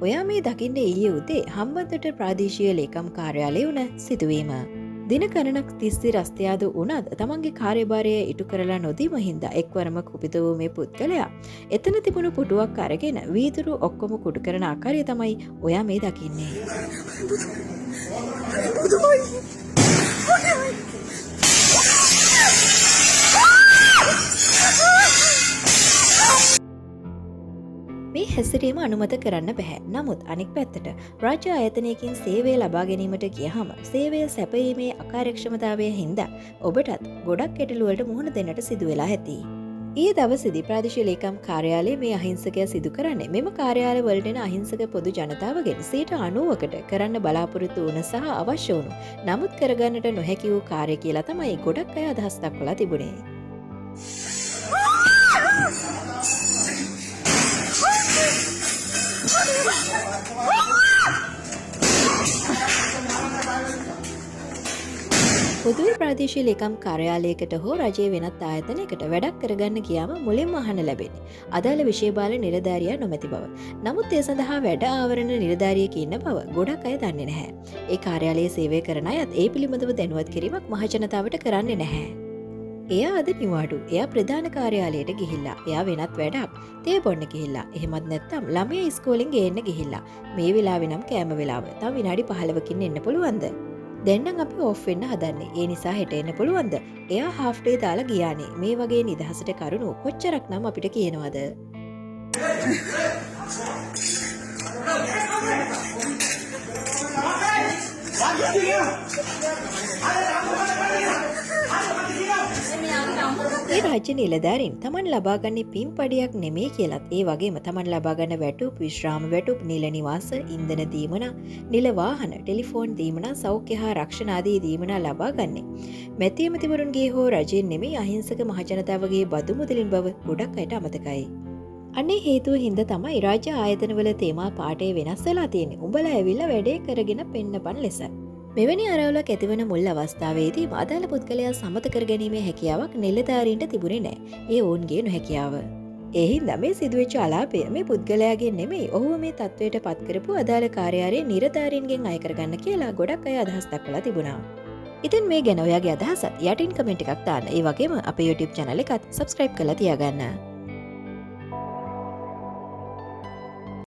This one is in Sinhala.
ඔයා මේ දකින්න ඊයේ උදේ හම්බන්තොට ප්‍රාදේශීය ලේකම් කාර්යාලයේ වුණ සිදුවීම. දින ගණනක් තිස්සේ රස්තියාදු වුණත් තමන්ගේ කාර්යභාරය ඉටු කරලා නොදීම හින්දා එක්වරම කුපිත වූ මේ පුද්ගලයා එතන තිබුණු පුටුවක් අරගෙන වීදුරු ඔක්කොම කුඩු කරන ආකාරය තමයි ඔයා මේ දකින්නේ. මේ හැසිරීම අනුමත කරන්න බැහැ. නමුත් අනෙක් පැත්තට රාජ්‍ය ආයතනයකින් සේවය ලබා ගැනීමට ගියහම සේවය සැපයීමේ අකාර්යක්ෂමතාවය හින්දා ඔබටත් ගොඩක් ගැටලුවලට මුහුණ දෙන්නට සිදු වෙලා ඇති. ඊයේ දවසේදී ප්‍රාදේශීය ලේකම් කාර්යාලයේ මේ අහිංසකයා සිදු කරන්නේ මෙම කාර්යාලය වලට එන අහිංසක පොදු ජනතාවගෙන් 90%කට කරන්න බලාපොරොත්තු වුණ සහ අවශ්‍ය වුණු නමුත් කරගන්නට නොහැකි වූ කාර්ය කියලා තමයි ගොඩක් අය අදහස් දක්වලා තිබුණේ. පොදුවේ ප්‍රාදේශීය ලේකම් කාර්යාලයකට හෝ රජයේ වෙනත් ආයතනයකට වැඩක් කරගන්න ගියාම මුලින්ම අහන්න ලැබෙන්නේ අදාළ විෂයබාල නිලධාරියා නොමැති බව. නමුත් ඒ සඳහා වැඩ ආවරණ නිලධාරියෙක් ඉන්න බව ගොඩක් අය දන්නේ නැහැ. ඒ කාර්යාලයේ සේවය කරන අයත් ඒ පිළිබඳව දැනුවත් කිරීමක් මහජනතාවට කරන්නේ නැහැ. එයා අද නිවාඩු. එයා ප්‍රධාන කාර්යාලයට ගිහිල්ලා. එයා වෙනත් වැඩක් තේ බොන්න ගිහිල්ලා. එහෙමත් නැත්නම් ළමයා ඉස්කෝලෙන් ගේන්න ගිහිල්ලා. මේ වෙලාවේ නම් කෑම වෙලාව. තව විනාඩි 15කින් එන්න පුළුවන්ද? දැන් නම් අපි ඔෆ් වෙන්න හදන්නේ. ඒ නිසා හෙට එන්න පුළුවන්ද? එයා හාෆ් ඩේ දාලා ගියානේ. මේ වගේ නිදහසට කරුණු කොච්චරක් නම් අපිට කියනවද? ඒ රාජ්‍ය නිලධාරීන් තමන් ලබාගන්නේ පින්පඩියක් නෙමේ කියලත් ඒ වගේම තමන් ලබාගන්න වැටුප් විශ්‍රාම වැටුප් නිල නිවාස ඉන්ධන දීමනා නිල වාහන ටෙලිෆෝන් දීමනා සෞඛ්‍ය හා රක්ෂණ ආදී දීමනා ලබාගන්නේ මැති ඇමතිවරුන්ගේ හෝ රජයෙන් නෙමේ අහිංසක මහජනතාවගේ බදු මුදලින් බව ගොඩක් අයට අමතකයි. අන්නේ හේතුව හින්දා තමයි රාජ්‍ය ආයතනවල තේමා පාඨය වෙනස් වෙලා තියෙන්නේ. උඹලා ඇවිල්ලා වැඩේ කරගෙන පෙන්නපන් ලෙස. මෙවැනි අරවලක් ඇතිවන මුල් අවස්ථාවේදී අදාළ පුද්ගලයා සමත කර ගැනීමේ හැකියාවක් නිලධාරීන්ට තිබුණේ නැහැ. ඒ ඔවුන්ගේ නොහැකියාව. ඒ හින්දා මේ සිදුවෙච්ච අලාපය මේ පුද්ගලයාගේ නෙමෙයි ඔහුව මේ තත්වයට පත් කරපු අදාළ කාර්යාලයේ නිලධාරීන්ගෙන් අය කරගන්න කියලා ගොඩක් අය අදහස් දක්වලා තිබුණා. ඉතින් මේ ගැන ඔයාගේ අදහසත් යටින් කමෙන්ට් එකක් දාන්න. ඒ වගේම අපේ YouTube channel එකත් subscribe කරලා තියාගන්න.